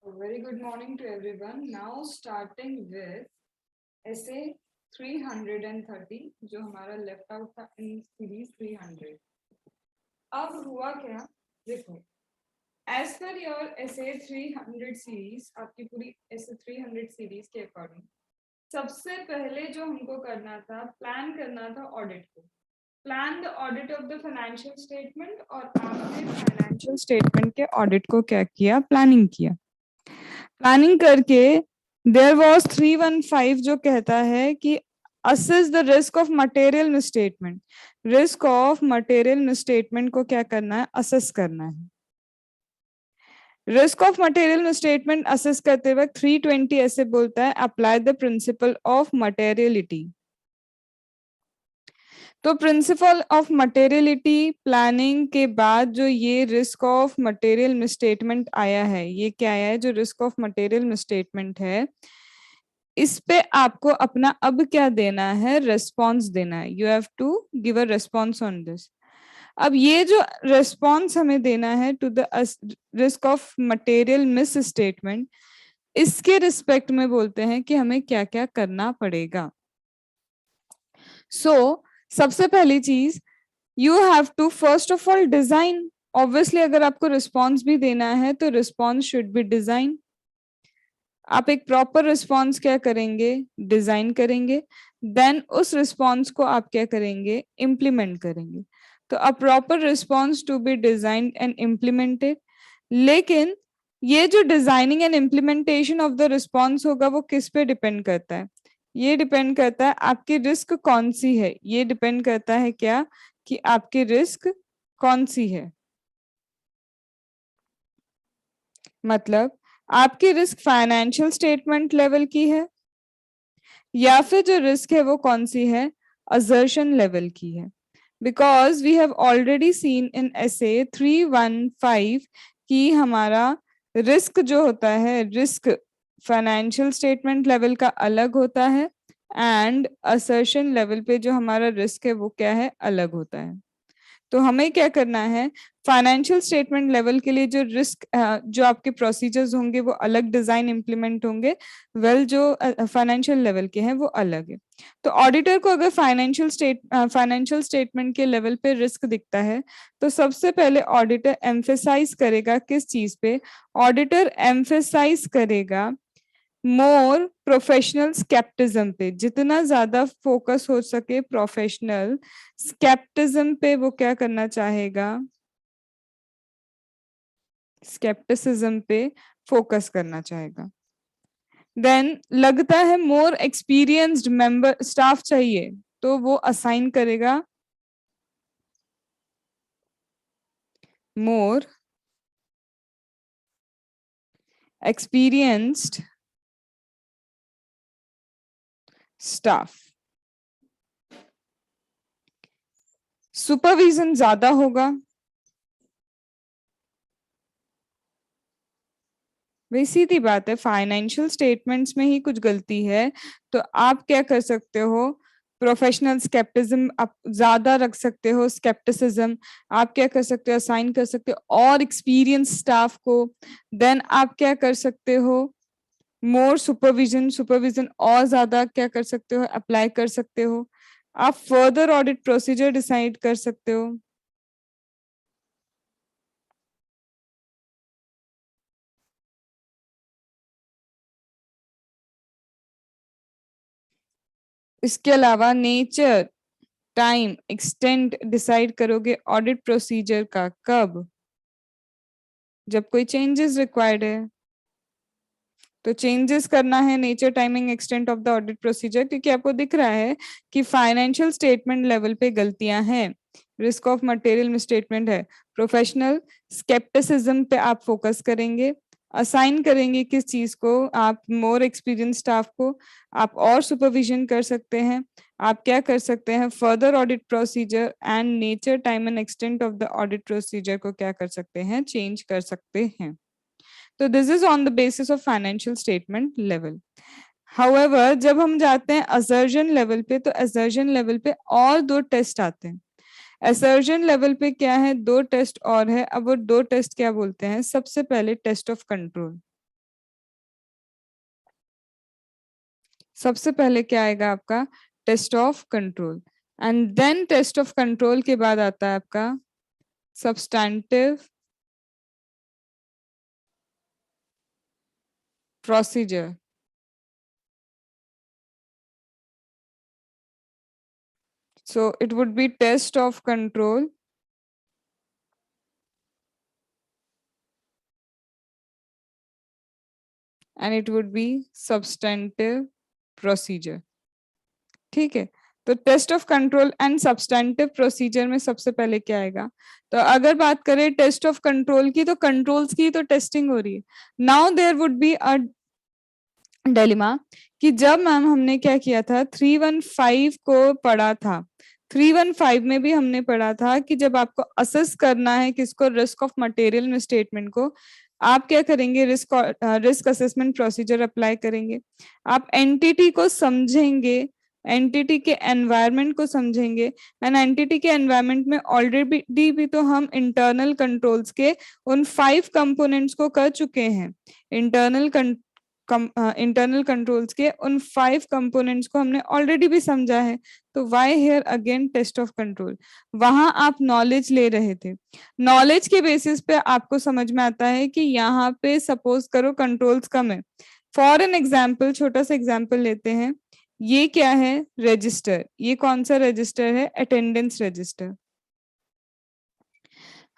A very good morning to everyone. Now starting with essay 330 जो हमारा left out था in series 300. अब हुआ क्या, देखो, as per your essay 300 series, आपकी पूरी essay 300 सीरीज के अकॉर्डिंग सबसे पहले जो हमको करना था, प्लान करना था ऑडिट को. Plan the audit of the financial statement. और आपने फाइनेंशियल स्टेटमेंट के ऑडिट को क्या किया, प्लानिंग किया. प्लानिंग करके देयर वाज 315 जो कहता है कि assess the risk of material misstatement. Risk of material misstatement को क्या करना है, असेस करना है. Risk of material misstatement assess करते वक्त 320 ऐसे बोलता है, apply the principle of materiality. तो प्रिंसिपल ऑफ मटेरियलिटी प्लानिंग के बाद जो ये रिस्क ऑफ मटेरियल मिसस्टेटमेंट आया है, ये क्या आया है, जो रिस्क ऑफ मटेरियल मिसस्टेटमेंट है, इस पे आपको अपना अब क्या देना है, रेस्पॉन्स देना है. You have to give a response on this. अब ये जो रेस्पॉन्स हमें देना है to the risk of material misstatement, इसके रिस्पेक्ट में बोलते हैं कि हमें क्या क्या करना पड़ेगा. सबसे पहली चीज, you have to first of all design. Obviously अगर आपको रिस्पॉन्स भी देना है तो रिस्पॉन्स शुड बी डिजाइन. आप एक प्रॉपर रिस्पॉन्स क्या करेंगे, डिजाइन करेंगे. देन उस रिस्पॉन्स को आप क्या करेंगे, इम्प्लीमेंट करेंगे. तो a proper response to be designed and implemented. लेकिन ये जो designing and implementation of the response होगा वो किस पे डिपेंड करता है, ये डिपेंड करता है आपकी रिस्क कौन सी है. ये डिपेंड करता है क्या, कि आपकी रिस्क कौन सी है. मतलब आपकी रिस्क फाइनेंशियल स्टेटमेंट लेवल की है, या फिर जो रिस्क है वो कौन सी है, असर्शन लेवल की है. Because we have already seen in essay 315 कि हमारा रिस्क जो होता है, रिस्क फाइनेंशियल स्टेटमेंट लेवल का अलग होता है एंड असर्शन लेवल पे जो हमारा रिस्क है वो क्या है, अलग होता है. तो हमें क्या करना है, फाइनेंशियल स्टेटमेंट लेवल के लिए जो रिस्क, जो आपके प्रोसीजर्स होंगे वो अलग डिजाइन इंप्लीमेंट होंगे. जो फाइनेंशियल लेवल के हैं वो अलग है. तो ऑडिटर को अगर फाइनेंशियल स्टेटमेंट के लेवल पे रिस्क दिखता है तो सबसे पहले ऑडिटर एम्फेसाइज करेगा किस चीज पे, ऑडिटर एम्फेसाइज करेगा मोर प्रोफेशनल स्केप्टिज्म पे. जितना ज्यादा फोकस हो सके प्रोफेशनल स्केप्टिज्म पे वो क्या करना चाहेगा, स्केप्टिसिज्म पे फोकस करना चाहेगा. देन लगता है मोर एक्सपीरियंस्ड मेंबर स्टाफ चाहिए तो वो असाइन करेगा मोर एक्सपीरियंस्ड स्टाफ. सुपरविजन ज्यादा होगा, वही सीधी बात है. फाइनेंशियल स्टेटमेंट्स में ही कुछ गलती है तो आप क्या कर सकते हो, प्रोफेशनल स्केप्टिज्म आप ज्यादा रख सकते हो. स्केप्टिसिज्म आप क्या कर सकते हो, असाइन कर सकते हो और एक्सपीरियंस स्टाफ को. देन आप क्या कर सकते हो, मोर सुपरविजन, सुपरविजन और ज्यादा क्या कर सकते हो, अप्लाई कर सकते हो. आप फर्दर ऑडिट प्रोसीजर डिसाइड कर सकते हो. इसके अलावा नेचर, टाइम, एक्सटेंट डिसाइड करोगे ऑडिट प्रोसीजर का कब, जब कोई चेंजेस रिक्वायर्ड है. तो चेंजेस करना है nature, timing, extent of the audit procedure, क्योंकि आपको दिख रहा है कि फाइनेंशियल स्टेटमेंट लेवल पे गलतियां हैं, रिस्क ऑफ मटेरियल मिसस्टेटमेंट है. प्रोफेशनल स्केप्टिसिज्म पे आप फोकस करेंगे, असाइन करेंगे किस चीज को, आप मोर एक्सपीरियंस स्टाफ को. आप और सुपरविजन कर सकते हैं. आप क्या कर सकते हैं, further audit procedure and nature, time and extent of the audit procedure को क्या कर सकते हैं, चेंज कर सकते हैं. तो this is on the basis of financial statement level. However जब हम जाते हैं असर्जन लेवल पे, तो असर्जन लेवल पे और दो टेस्ट आते हैं. असर्जन लेवल पे क्या है, दो टेस्ट और है. अब वो दो टेस्ट क्या बोलते हैं, सबसे पहले टेस्ट ऑफ कंट्रोल. सबसे पहले क्या आएगा आपका test of control, and then test of control के बाद आता है आपका substantive procedure. So it would be test of control and it would be substantive procedure। ठीक है, तो test of control and substantive procedure में सबसे पहले क्या आएगा? तो अगर बात करें टेस्ट ऑफ कंट्रोल की, तो कंट्रोल्स की तो टेस्टिंग हो रही है। Now there would be a dilemma कि जब मैम हमने क्या किया था 315 को पढ़ा था, 315 में भी हमने पढ़ा था कि जब आपको असेस करना है किसको, रिस्क ऑफ मटेरियल मिसस्टेटमेंट को, आप क्या करेंगे, रिस्क असेसमेंट प्रोसीजर अप्लाई करेंगे। आप एंटिटी को समझेंगे, एंटिटी के एनवायरनमेंट को समझेंगे, एंड एंटिटी के एनवायरनमेंट में ऑलरेडी भी तो हम इंटरनल कंट्रोल्स के उन 5 कंपोनेंट्स को कर चुके हैं। इंटरनल कंट्रोल्स के उन 5 कंपोनेंट्स को हमने ऑलरेडी भी समझा है। तो why here again test of control? वहां आप नॉलेज ले रहे थे, नॉलेज के बेसिस पे आपको समझ में आता है कि यहाँ पे सपोज करो कंट्रोल्स कम है। फॉर एन एग्जाम्पल, छोटा सा एग्जाम्पल लेते हैं, ये क्या है, रजिस्टर। ये कौन सा रजिस्टर है? Attendance register.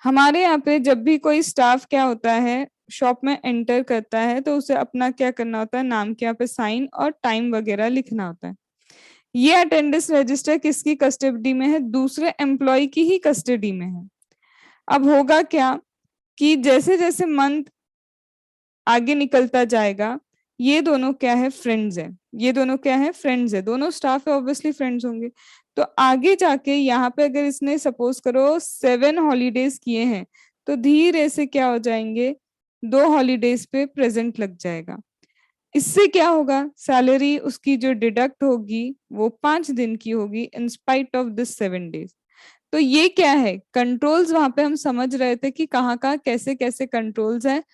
हमारे यहाँ पे जब भी कोई स्टाफ क्या होता है, शॉप में एंटर करता है, तो उसे अपना क्या करना होता है, नाम के यहाँ पे साइन और टाइम वगैरह लिखना होता है। ये अटेंडेंस रजिस्टर किसकी कस्टडी में है? दूसरे एम्प्लॉय की ही कस्टडी में है। अब होगा क्या कि जैसे जैसे मंथ आगे निकलता जाएगा, ये दोनों क्या है, फ्रेंड्स है। ये दोनों क्या है, फ्रेंड्स है। दोनों स्टाफ है, ऑब्वियसली फ्रेंड्स होंगे। तो आगे जाके यहाँ पे अगर इसने सपोज करो 7 हॉलीडेज किए हैं, तो धीरे से क्या हो जाएंगे, 2 हॉलीडेज पे प्रेजेंट लग जाएगा। इससे क्या होगा, सैलरी उसकी जो डिडक्ट होगी वो 5 दिन की होगी in spite of this 7 days. तो ये क्या है, कंट्रोल्स। वहां पे हम समझ रहे थे कि कहाँ कहाँ कैसे कैसे कंट्रोल्स है,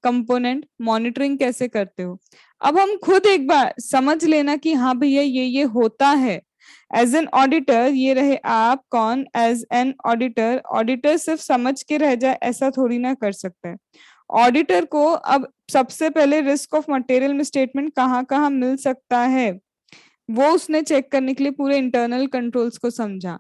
कंपोनेंट मॉनिटरिंग कैसे करते हो। अब हम खुद एक बार समझ लेना कि हाँ भैया ये होता है। एज एन ऑडिटर, ये रहे आप कौन, एज एन ऑडिटर, ऑडिटर सिर्फ समझ के रह जाए ऐसा थोड़ी ना कर सकता है। ऑडिटर को अब सबसे पहले रिस्क ऑफ मटेरियल में स्टेटमेंट कहाँ कहाँ मिल सकता है वो उसने चेक करने के लिए पूरे इंटरनल कंट्रोल्स को समझा।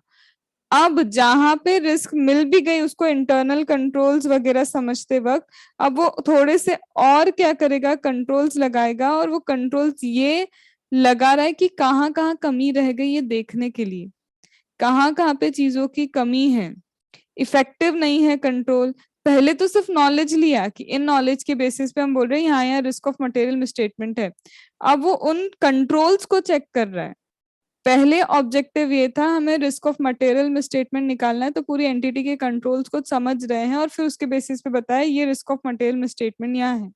अब जहां पे रिस्क मिल भी गई उसको इंटरनल कंट्रोल्स वगैरह समझते वक्त, अब वो थोड़े से और क्या करेगा, कंट्रोल्स लगाएगा, और वो कंट्रोल्स ये लगा रहा है कि कहाँ कहाँ कमी रह गई ये देखने के लिए, कहाँ कहाँ पे चीजों की कमी है, इफेक्टिव नहीं है कंट्रोल। पहले तो सिर्फ नॉलेज लिया कि इन नॉलेज के बेसिस पे हम बोल रहे हैं यहाँ यहाँ रिस्क ऑफ मटेरियल मिसस्टेटमेंट है। अब वो उन कंट्रोल्स को चेक कर रहा है। पहले ऑब्जेक्टिव ये था हमें रिस्क ऑफ मटेरियल में स्टेटमेंट निकालना है, तो पूरी एंटिटी के कंट्रोल्स को समझ रहे हैं और फिर उसके बेसिस पे बताया ये रिस्क ऑफ मटेरियल में स्टेटमेंट यहाँ है।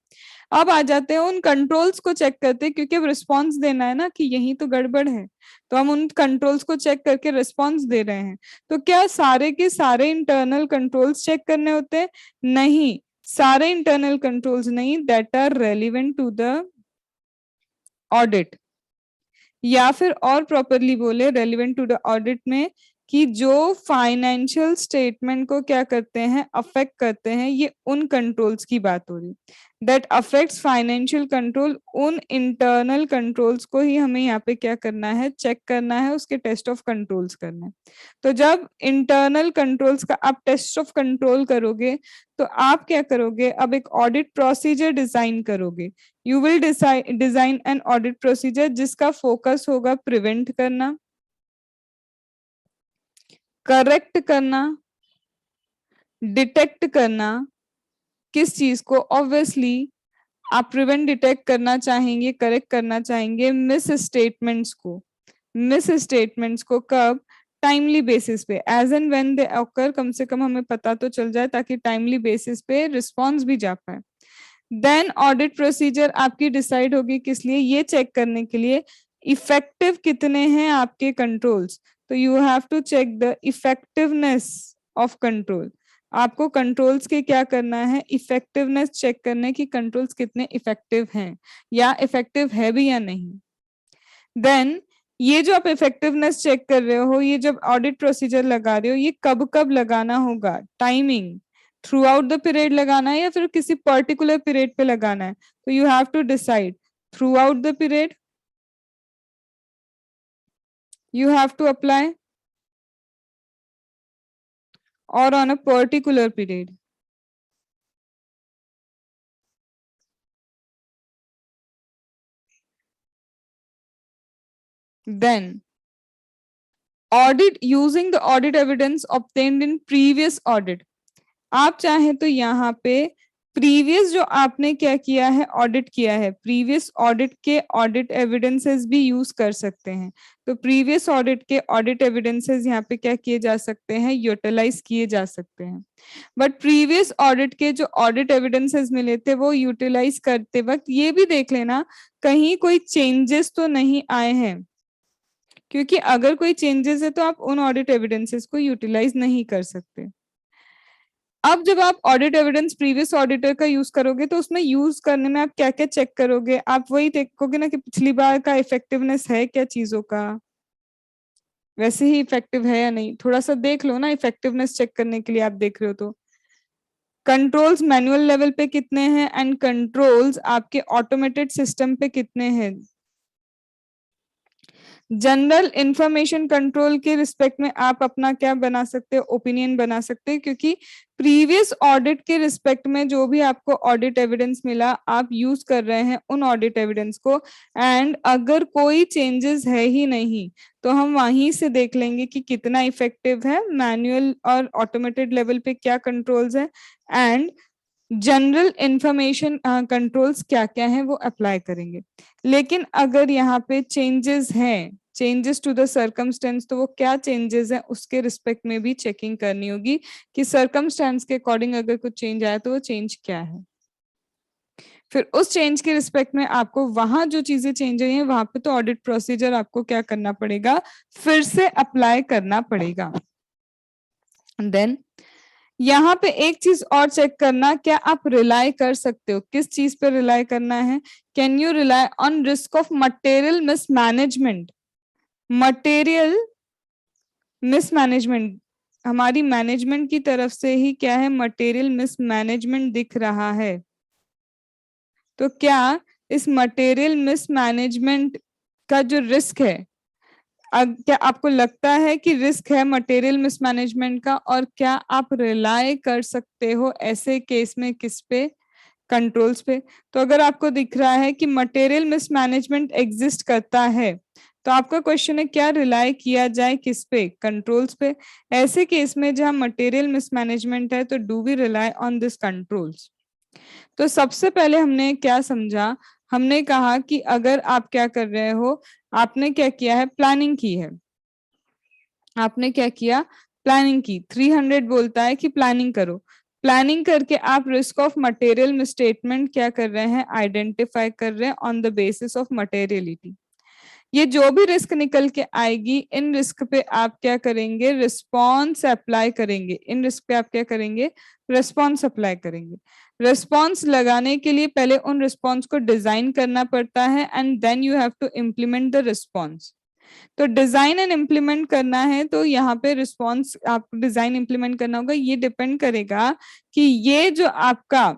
अब आ जाते हैं उन कंट्रोल्स को चेक करते हैं, क्योंकि अब रिस्पॉन्स देना है ना कि यही तो गड़बड़ है, तो हम उन कंट्रोल्स को चेक करके रिस्पॉन्स दे रहे हैं। तो क्या सारे के सारे इंटरनल कंट्रोल्स चेक करने होते हैं? नहीं, सारे इंटरनल कंट्रोल्स नहीं, that are relevant to the audit, या फिर और प्रॉपरली बोले रेलिवेंट टू द ऑडिट में कि जो फाइनेंशियल स्टेटमेंट को क्या करते हैं, अफेक्ट करते हैं, ये उन कंट्रोल्स की बात हो रही। दैट अफेक्ट्स फाइनेंशियल कंट्रोल, उन इंटरनल कंट्रोल्स को ही हमें यहाँ पे क्या करना है, चेक करना है, उसके टेस्ट ऑफ कंट्रोल्स करना है। तो जब इंटरनल कंट्रोल्स का आप टेस्ट ऑफ कंट्रोल करोगे तो आप क्या करोगे, अब एक ऑडिट प्रोसीजर डिजाइन करोगे। You will design an audit procedure जिसका फोकस होगा प्रिवेंट करना, करेक्ट करना, डिटेक्ट करना। किस चीज को? ऑब्वियसली आप प्रिवेंट डिटेक्ट करना चाहेंगे, करेक्ट करना चाहेंगे मिस स्टेटमेंट्स को। मिस स्टेटमेंट्स को कब? टाइमली बेसिस पे, as and when they occur, कम से कम हमें पता तो चल जाए ताकि टाइमली बेसिस पे रिस्पॉन्स भी जा पाए। देन ऑडिट प्रोसीजर आपकी डिसाइड होगी किस लिए, ये चेक करने के लिए इफेक्टिव कितने हैं आपके कंट्रोल्स। तो you have to check the effectiveness of control. आपको कंट्रोल्स के क्या करना है, इफेक्टिवनेस चेक करने की, कंट्रोल्स कितने इफेक्टिव हैं या इफेक्टिव है भी या नहीं। देन ये जो आप इफेक्टिवनेस चेक कर रहे हो, ये जब ऑडिट प्रोसीजर लगा रहे हो, ये कब कब लगाना होगा, timing through out the period लगाना है या फिर किसी पर्टिकुलर पीरियड पे लगाना है, तो you have to decide throughout the period you have to apply or on a particular period. Then audit using the audit evidence obtained in previous audit. आप चाहे तो यहाँ पे प्रीवियस जो आपने क्या किया है, ऑडिट किया है, प्रीवियस ऑडिट के ऑडिट एविडेंसेस भी यूज कर सकते हैं। तो प्रीवियस ऑडिट के ऑडिट एविडेंसेस यहाँ पे क्या किए जा सकते हैं, यूटिलाइज किए जा सकते हैं। बट प्रीवियस ऑडिट के जो ऑडिट एविडेंसेस मिले थे वो यूटिलाइज करते वक्त ये भी देख लेना कहीं कोई चेंजेस तो नहीं आए हैं, क्योंकि अगर कोई चेंजेस है तो आप उन ऑडिट एविडेंसेस को यूटिलाइज नहीं कर सकते। अब जब आप ऑडिट एविडेंस प्रीवियस ऑडिटर का यूज करोगे तो उसमें यूज करने में आप क्या क्या चेक करोगे, आप वही देखोगे ना कि पिछली बार का इफेक्टिवनेस है क्या चीजों का, वैसे ही इफेक्टिव है या नहीं, थोड़ा सा देख लो ना। इफेक्टिवनेस चेक करने के लिए आप देख रहे हो तो कंट्रोल्स मैनुअल लेवल पे कितने हैं एंड कंट्रोल्स आपके ऑटोमेटेड सिस्टम पे कितने हैं। जनरल इंफॉर्मेशन कंट्रोल के रिस्पेक्ट में आप अपना क्या बना सकते हो, ओपिनियन बना सकते हैं, क्योंकि प्रीवियस ऑडिट के रिस्पेक्ट में जो भी आपको ऑडिट एविडेंस मिला आप यूज कर रहे हैं उन ऑडिट एविडेंस को, एंड अगर कोई चेंजेस है ही नहीं तो हम वहीं से देख लेंगे कि कितना इफेक्टिव है, मैनुअल और ऑटोमेटेड लेवल पे क्या कंट्रोल्स है एंड जनरल इंफॉर्मेशन कंट्रोल्स क्या क्या है वो अप्लाई करेंगे। लेकिन अगर यहाँ पे चेंजेस हैं, चेंजेस टू द सर्कमस्टेंस, तो वो क्या चेंजेस है उसके रिस्पेक्ट में भी चेकिंग करनी होगी कि सर्कमस्टेंस के अकॉर्डिंग अगर कुछ चेंज आया तो वो चेंज क्या है। फिर उस चेंज के रिस्पेक्ट में आपको वहां जो चीजें चेंज हुई हैं वहां पे तो ऑडिट प्रोसीजर आपको क्या करना पड़ेगा, फिर से अप्लाई करना पड़ेगा। देन यहाँ पे एक चीज और चेक करना, क्या आप रिलाई कर सकते हो, किस चीज पे रिलाई करना है, can you rely on risk of material mismanagement. Material mismanagement हमारी मैनेजमेंट की तरफ से ही क्या है, मटेरियल मिसमैनेजमेंट दिख रहा है, तो क्या इस मटेरियल मिसमैनेजमेंट का जो रिस्क है, क्या आपको लगता है कि रिस्क है मटेरियल मिसमैनेजमेंट का, और क्या आप रिलाय कर सकते हो ऐसे केस में किस पे, कंट्रोल्स पे। तो अगर आपको दिख रहा है कि मटेरियल मिसमैनेजमेंट एग्जिस्ट करता है तो आपका क्वेश्चन है क्या रिलाय किया जाए किस पे, कंट्रोल्स पे। ऐसे केस में जहां मटेरियल मिसमैनेजमेंट है तो do we rely on this controls. तो सबसे पहले हमने क्या समझा, हमने कहा कि अगर आप क्या कर रहे हो, आपने क्या किया है, प्लानिंग की है, आपने क्या किया, प्लानिंग की। 300 बोलता है कि प्लानिंग करो, प्लानिंग करके आप रिस्क ऑफ मटेरियल मिसस्टेटमेंट क्या कर रहे हैं, आइडेंटिफाई कर रहे हैं on the basis of materiality. ये जो भी रिस्क निकल के आएगी इन रिस्क पे आप क्या करेंगे, रिस्पॉन्स अप्लाई करेंगे, इन रिस्क पे आप क्या करेंगे, रिस्पॉन्स अप्लाई करेंगे। रिस्पॉन्स लगाने के लिए पहले उन रिस्पॉन्स को डिजाइन करना पड़ता है and then you have to implement the response. तो डिजाइन एंड इम्प्लीमेंट करना है तो यहाँ पे रिस्पॉन्स आप डिजाइन इम्प्लीमेंट करना होगा, ये डिपेंड करेगा कि ये जो आपका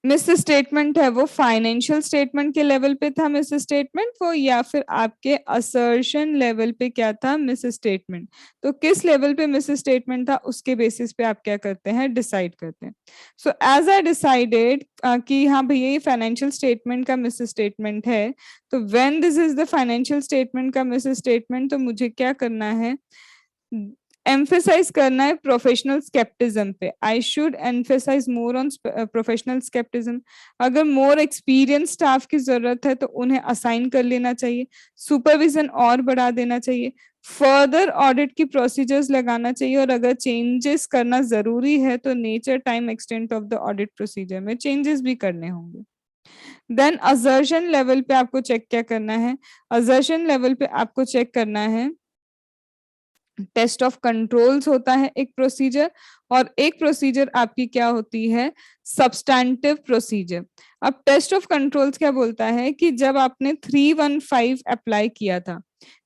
मिस स्टेटमेंट है वो फाइनेंशियल स्टेटमेंट के लेवल पे था मिस स्टेटमेंट वो, या फिर आपके असर्शन लेवल पे क्या था, मिस स्टेटमेंट। तो किस लेवल पे मिस स्टेटमेंट था उसके बेसिस पे आप क्या करते हैं, डिसाइड करते हैं। सो एज आई डिसाइडेड कि हाँ भैया ये फाइनेंशियल स्टेटमेंट का मिस स्टेटमेंट है, तो when this is the financial statement का मिस स्टेटमेंट तो मुझे क्या करना है, एम्फेसाइज करना है प्रोफेशनल स्केप्टिज्म पे। I should emphasise more on professional scepticism. अगर मोर एक्सपीरियंस स्टाफ की जरूरत है तो उन्हें असाइन कर लेना चाहिए, सुपरविजन और बढ़ा देना चाहिए, फर्दर ऑडिट की प्रोसीजर्स लगाना चाहिए, और अगर चेंजेस करना जरूरी है तो nature time extent of the audit procedure में चेंजेस भी करने होंगे। देन असर्शन लेवल पे आपको चेक क्या करना है, असर्शन लेवल पे आपको चेक करना है टेस्ट ऑफ कंट्रोल्स होता है एक प्रोसीजर, और एक प्रोसीजर आपकी क्या होती है, सब्सटैंटिव प्रोसीजर। अब टेस्ट ऑफ कंट्रोल्स क्या बोलता है कि जब आपने 315 अप्लाई किया था,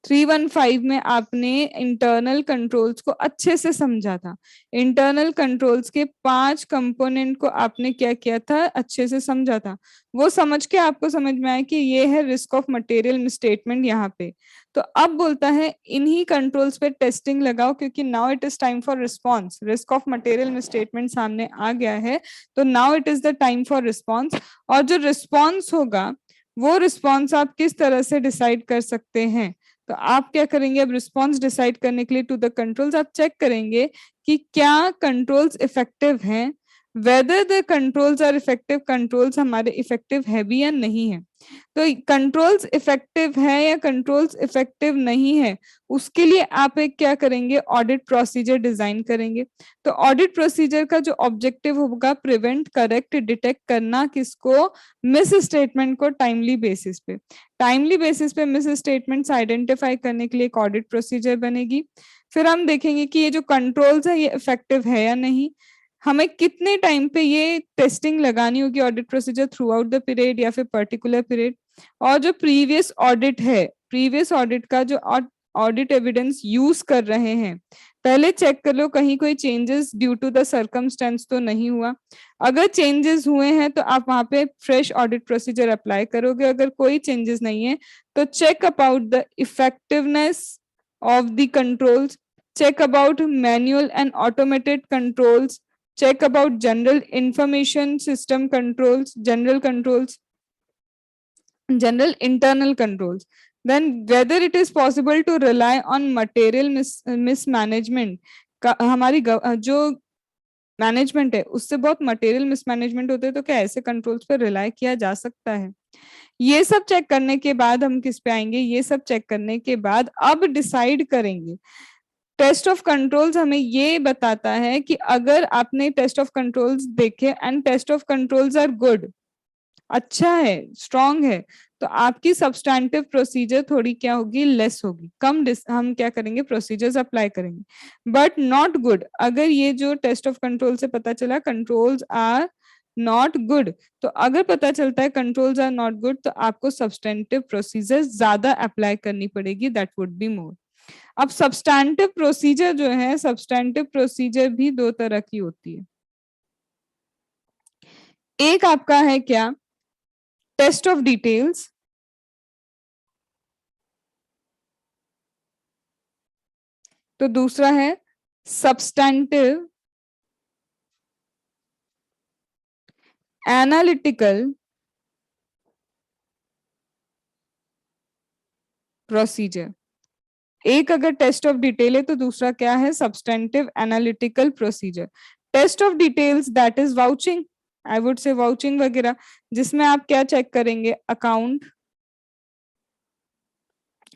315 में आपने इंटरनल कंट्रोल्स को अच्छे से समझा था, इंटरनल कंट्रोल्स के 5 कंपोनेंट को आपने क्या किया था, अच्छे से समझा था। वो समझ के आपको समझ में आया कि ये है रिस्क ऑफ मटेरियल मिसस्टेटमेंट यहाँ पे। तो अब बोलता है इन्हीं कंट्रोल्स पे टेस्टिंग लगाओ, क्योंकि now it is time for response. Risk of material misstatement सामने आ गया है, तो now it is the time for response. और जो रिस्पॉन्स होगा वो रिस्पॉन्स आप किस तरह से डिसाइड कर सकते हैं, तो आप क्या करेंगे, अब रिस्पॉन्स डिसाइड करने के लिए टू द कंट्रोल्स आप चेक करेंगे कि क्या कंट्रोल्स इफेक्टिव हैं, whether the controls are effective, controls हमारे इफेक्टिव है भी या नहीं है। तो कंट्रोल्स इफेक्टिव है या कंट्रोल्स इफेक्टिव नहीं है, उसके लिए आप एक क्या करेंगे, ऑडिट प्रोसीजर डिजाइन करेंगे। तो ऑडिट प्रोसीजर का जो ऑब्जेक्टिव होगा, प्रिवेंट, करेक्ट, डिटेक्ट करना किसको, मिस स्टेटमेंट को टाइमली बेसिस पे। टाइमली बेसिस पे मिस स्टेटमेंट्स आइडेंटिफाई करने के लिए एक ऑडिट प्रोसीजर बनेगी। फिर हम देखेंगे कि ये जो कंट्रोल्स है ये इफेक्टिव है या नहीं, हमें कितने टाइम पे ये टेस्टिंग लगानी होगी, audit procedure through out the period या फिर पर्टिकुलर पीरियड। और जो प्रीवियस ऑडिट है, प्रीवियस ऑडिट का जो ऑडिट एविडेंस यूज कर रहे हैं, पहले चेक कर लो कहीं कोई changes due to the circumstances तो नहीं हुआ। अगर चेंजेस हुए हैं तो आप वहां पे फ्रेश ऑडिट प्रोसीजर अप्लाई करोगे, अगर कोई चेंजेस नहीं है तो check about the effectiveness of the controls, check about manual and automated controls, check about general information system controls, general controls, general internal controls. Then whether it is possible to rely on material mismanagement, हमारी जो management है उससे बहुत material mismanagement होते हैं, तो क्या ऐसे कंट्रोल्स पर रिलाई किया जा सकता है। ये सब चेक करने के बाद हम किस पे आएंगे, ये सब चेक करने के बाद अब डिसाइड करेंगे। टेस्ट ऑफ कंट्रोल्स हमें ये बताता है कि अगर आपने टेस्ट ऑफ कंट्रोल्स देखे and test of controls are good, अच्छा है, स्ट्रांग है, तो आपकी सब्सटैंटिव प्रोसीजर थोड़ी क्या होगी, लेस होगी, कम हम क्या करेंगे, प्रोसीजर्स अप्लाई करेंगे। बट नॉट गुड, अगर ये जो टेस्ट ऑफ कंट्रोल से पता चला कंट्रोल्स आर नॉट गुड, तो अगर पता चलता है कंट्रोल्स आर नॉट गुड, तो आपको सब्सटैंटिव प्रोसीजर ज्यादा अप्लाई करनी पड़ेगी, दैट वुड बी मोर। अब सब्सटैंटिव प्रोसीजर जो है, सब्सटैंटिव प्रोसीजर भी दो तरह की होती है। एक आपका है क्या, टेस्ट ऑफ डिटेल्स, तो दूसरा है सब्सटैंटिव एनालिटिकल प्रोसीजर। एक अगर टेस्ट ऑफ डिटेल है तो दूसरा क्या है, substantive analytical procedure. Test of details that is vouching, I would say vouching वगैरह, जिसमें आप क्या चेक करेंगे, अकाउंट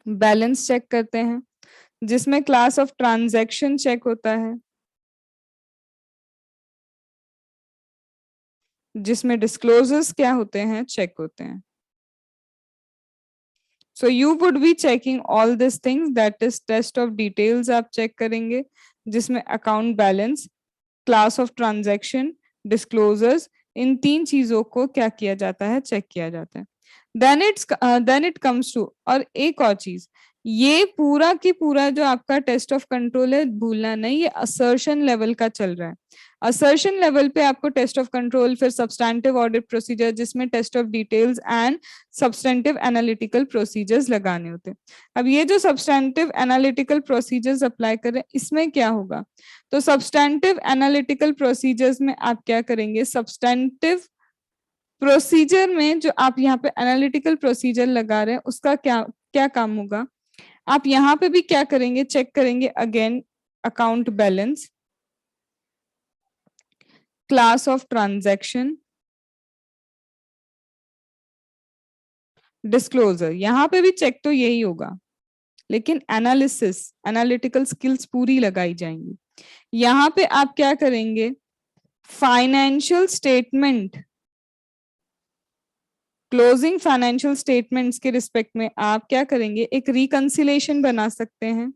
बैलेंस चेक करते हैं, जिसमें क्लास ऑफ ट्रांजैक्शन चेक होता है, जिसमें डिस्क्लोजर्स क्या होते हैं, चेक होते हैं। So you would be checking all these things, that is test of details आप चेक करेंगे, जिसमें account balance, class of transaction, disclosures, इन तीन चीजों को क्या किया जाता है, चेक किया जाता है। देन इट कम्स टू, और एक और चीज, ये पूरा की पूरा जो आपका टेस्ट ऑफ कंट्रोल है, भूलना नहीं, ये असर्शन लेवल का चल रहा है। असर्शन लेवल पे आपको टेस्ट ऑफ कंट्रोल, फिर सब्सटैंटिव ऑडिट प्रोसीजर, जिसमें test of details and substantive analytical procedures लगाने होते हैं। अब ये जो सब्सटैंटिव एनालिटिकल प्रोसीजर्स अप्लाई कर रहे हैं, इसमें क्या होगा, तो सब्सटैंटिव एनालिटिकल प्रोसीजर्स में आप क्या करेंगे, सब्सटैंटिव प्रोसीजर में जो आप यहाँ पे एनालिटिकल प्रोसीजर लगा रहे हैं, उसका क्या क्या काम होगा, आप यहाँ पे भी क्या करेंगे, चेक करेंगे again account balance, class of transaction, disclosure, यहाँ पे भी चेक तो यही होगा, लेकिन एनालिसिस, एनालिटिकल स्किल्स पूरी लगाई जाएंगी। यहाँ पे आप क्या करेंगे, financial statement, closing financial statements के रिस्पेक्ट में आप क्या करेंगे, एक रिकंसिलिएशन बना सकते हैं।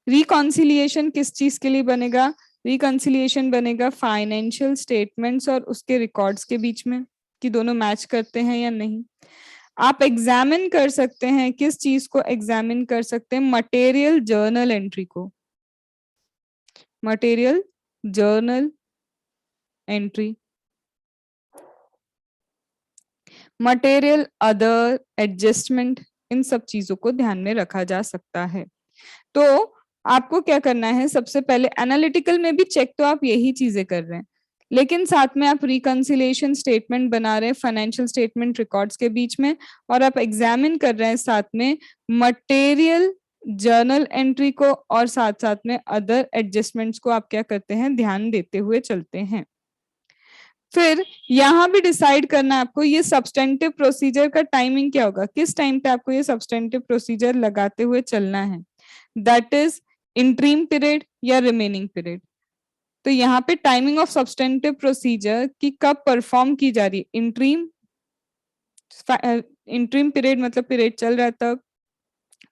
रिकंसिलिएशन किस चीज के लिए बनेगा, रिकंसिलिएशन बनेगा फाइनेंशियल स्टेटमेंट्स और उसके रिकॉर्ड्स के बीच में कि दोनों मैच करते हैं या नहीं। आप एग्जामिन कर सकते हैं, किस चीज को एग्जामिन कर सकते हैं, मटेरियल जर्नल एंट्री को, material journal entry, material other adjustment, इन सब चीजों को ध्यान में रखा जा सकता है। तो आपको क्या करना है, सबसे पहले एनालिटिकल में भी चेक तो आप यही चीजें कर रहे हैं, लेकिन साथ में आप रिकंसिलिएशन स्टेटमेंट बना रहे हैं फाइनेंशियल स्टेटमेंट रिकॉर्ड्स के बीच में, और आप एग्जामिन कर रहे हैं साथ में मटेरियल जर्नल एंट्री को, और साथ साथ में अदर एडजस्टमेंट्स को आप क्या करते हैं, ध्यान देते हुए चलते हैं। फिर यहाँ भी डिसाइड करना है आपको ये सब्सटेंटिव प्रोसीजर का टाइमिंग क्या होगा, किस टाइम पे आपको ये सब्सटेंटिव प्रोसीजर लगाते हुए चलना है, दैट इज इंटरिम पीरियड या रिमेनिंग पीरियड। तो यहाँ पे टाइमिंग ऑफ सब्सटेंटिव प्रोसीजर की कब परफॉर्म की जा रही है, इंटरिम पीरियड मतलब पीरियड चल रहा है तब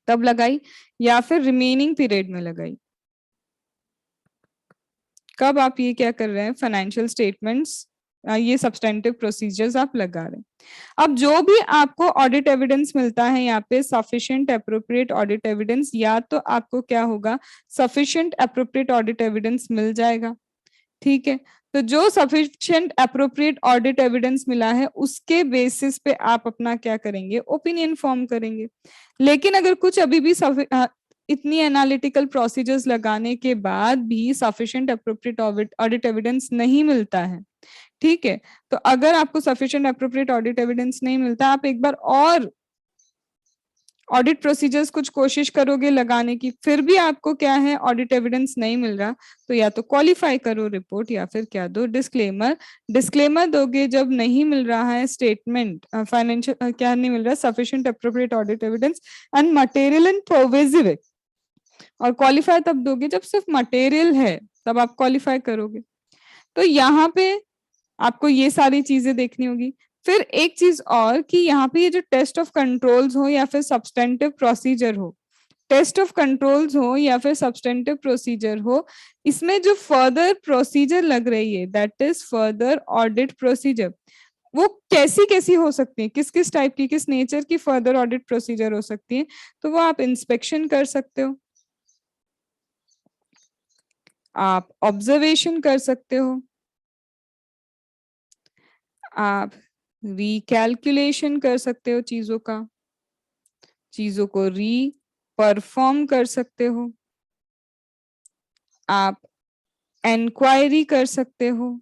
तब लगाई, या फिर रिमेनिंग पीरियड में लगाई, कब आप ये क्या कर रहे हैं, फाइनेंशियल स्टेटमेंट्स ये सब्सटेंटिव प्रोसीजर्स आप लगा रहे हैं। अब जो भी आपको ऑडिट एविडेंस मिलता है यहाँ पे सफिशिएंट एप्रोप्रिएट ऑडिट एविडेंस, या तो आपको क्या होगा, सफिशिएंट एप्रोप्रिएट ऑडिट एविडेंस मिल जाएगा, ठीक है। तो जो सफिशिएंट एप्रोप्रिएट ऑडिट एविडेंस मिला है उसके बेसिस पे आप अपना क्या करेंगे, ओपिनियन फॉर्म करेंगे। लेकिन अगर कुछ अभी भी इतनी एनालिटिकल प्रोसीजर्स लगाने के बाद भी सफिशिएंट एप्रोप्रिएट ऑडिट एविडेंस नहीं मिलता है, ठीक है, तो अगर आपको सफिशिएंट एप्रोप्रिएट ऑडिट एविडेंस नहीं मिलता, आप एक बार और ऑडिट प्रोसीजर्स कुछ कोशिश करोगे लगाने की, फिर भी आपको क्या है, ऑडिट एविडेंस नहीं मिल रहा, तो या तो क्वालिफाई करो रिपोर्ट या फिर क्या दो, डिस्क्लेमर। डिस्क्लेमर दोगे जब नहीं मिल रहा है स्टेटमेंट फाइनेंशियल क्या नहीं मिल रहा, sufficient appropriate audit evidence and material and pervasive, और क्वालिफाई तब दोगे जब सिर्फ मटेरियल है, तब आप क्वालिफाई करोगे। तो यहाँ पे आपको ये सारी चीजें देखनी होगी। फिर एक चीज और कि यहाँ पे ये जो टेस्ट ऑफ कंट्रोल्स हो या फिर सब्सटेंटिव प्रोसीजर हो, टेस्ट ऑफ कंट्रोल्स हो या फिर सब्सटेंटिव प्रोसीजर हो, इसमें जो फर्दर प्रोसीजर लग रही है that is further audit procedure, वो कैसी कैसी हो सकती है, किस किस टाइप की, किस नेचर की फर्दर ऑडिट प्रोसीजर हो सकती है, तो वो आप इंस्पेक्शन कर सकते हो, आप ऑब्जर्वेशन कर सकते हो, आप रिकैलकुलेशन कर सकते हो चीजों का, चीजों को री परफॉर्म कर सकते हो, आप इंक्वायरी कर सकते हो,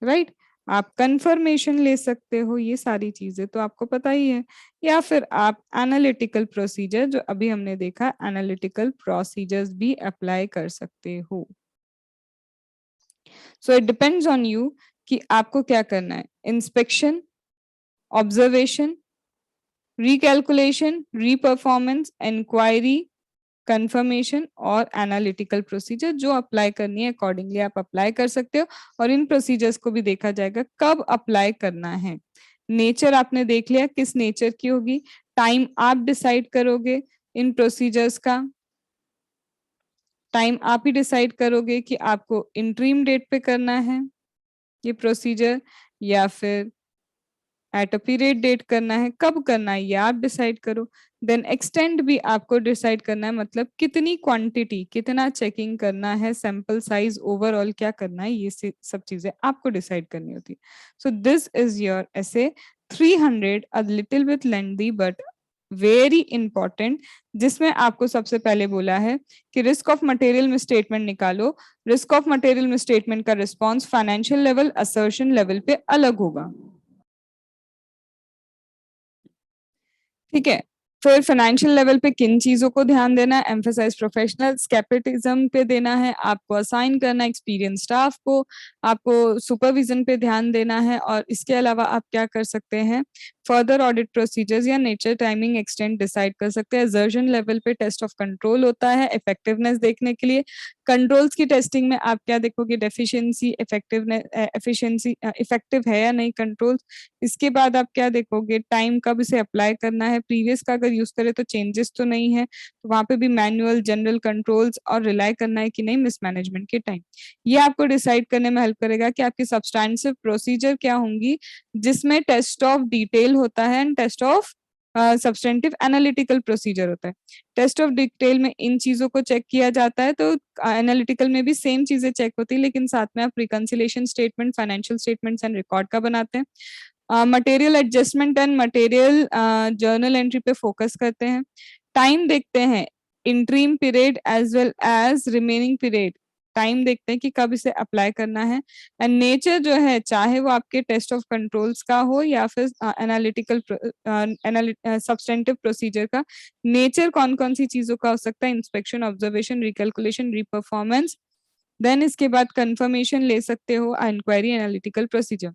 राइट, आप कंफर्मेशन ले सकते हो, ये सारी चीजें तो आपको पता ही है। या फिर आप एनालिटिकल प्रोसीजर, जो अभी हमने देखा एनालिटिकल प्रोसीजर्स भी अप्लाई कर सकते हो। So it depends on you कि आपको क्या करना है, inspection, observation, recalculation, reperformance, inquiry, confirmation और एनालिटिकल प्रोसीजर, जो अप्लाई करनी है अकॉर्डिंगली आप अप्लाई कर सकते हो। और इन प्रोसीजर्स को भी देखा जाएगा कब अप्लाई करना है, नेचर आपने देख लिया किस नेचर की होगी, टाइम आप डिसाइड करोगे इन प्रोसीजर्स का, टाइम आप ही डिसाइड करोगे कि आपको इंटरिम डेट पे करना है ये प्रोसीजर या फिर एट अ पीरियड डेट करना है, कब करना है ये आप डिसाइड करो। देन एक्सटेंड भी आपको डिसाइड करना है, मतलब कितनी क्वांटिटी, कितना चेकिंग करना है, सैंपल साइज ओवरऑल क्या करना है, ये सब चीजें आपको डिसाइड करनी होती है। So this is your essay 300, a little bit lengthy but very important, जिसमें आपको सबसे पहले बोला है कि रिस्क ऑफ मटेरियल में स्टेटमेंट निकालो। रिस्क ऑफ मटेरियल में स्टेटमेंट का response financial level, assertion level पे अलग होगा, ठीक है। फिर फाइनेंशियल लेवल पे किन चीजों को ध्यान देना है, एम्फेसाइज प्रोफेशनल स्केपिटिज्म पे देना है, आपको असाइन करना है एक्सपीरियंस स्टाफ को, आपको सुपरविजन पे ध्यान देना है, और इसके अलावा आप क्या कर सकते हैं, फर्दर ऑडिट प्रोसीजर्स या नेचर टाइमिंग एक्सटेंड डिसाइड कर सकते हैं। असर्शन लेवल पे टेस्ट ऑफ कंट्रोल होता है इफेक्टिवनेस देखने के लिए। कंट्रोल्स की टेस्टिंग में आप क्या देखोगे, डेफिशिएंसी, इफेक्टिवनेस, एफिशिएंसी, इफेक्टिव है या नहीं कंट्रोल्स। इसके बाद आप क्या देखोगे, टाइम कब इसे अप्लाई करना है, प्रीवियस का अगर यूज करे तो चेंजेस तो नहीं है, तो वहां पे भी मैनुअल जनरल कंट्रोल्स और रिलाई करना है कि नहीं मिसमैनेजमेंट के टाइम। ये आपको डिसाइड करने में हेल्प करेगा कि आपकी सब्सटैंटिव प्रोसीजर क्या होंगी, जिसमें टेस्ट ऑफ डिटेल होता है and test of substantive analytical procedure होता है। टेस्ट ऑफ डिटेल में इन चीजों को चेक किया जाता है, तो एनालिटिकल में भी सेम चीजें चेक होती है, लेकिन साथ में आप reconciliation statement, financial statements and record का बनाते हैं। Material adjustment and material journal entry पे फोकस करते हैं। टाइम देखते हैं, interim period as well as remaining period, time देखते हैं कि कब इसे अप्लाई करना है। एंड नेचर जो है, चाहे वो आपके टेस्ट ऑफ कंट्रोल्स का हो या फिर एनालिटिकल सब्सटेंटिव प्रोसीजर का, नेचर कौन कौन सी चीजों का हो सकता है, inspection, observation, recalculation, reperformance. Then इसके बाद कंफर्मेशन ले सकते हो, inquiry, analytical procedure.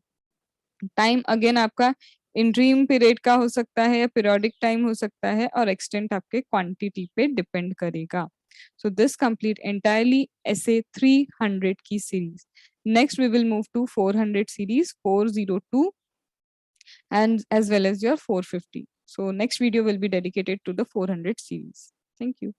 Time again आपका इंट्रीम पीरियड का हो सकता है या पीरियोडिक टाइम हो सकता है, और एक्सटेंट आपके क्वांटिटी पे डिपेंड करेगा। So this complete entirely essay 300 की series. Next we will move to 400 series, 402 and as well as your 450. So next video will be dedicated to the 400 series. Thank you.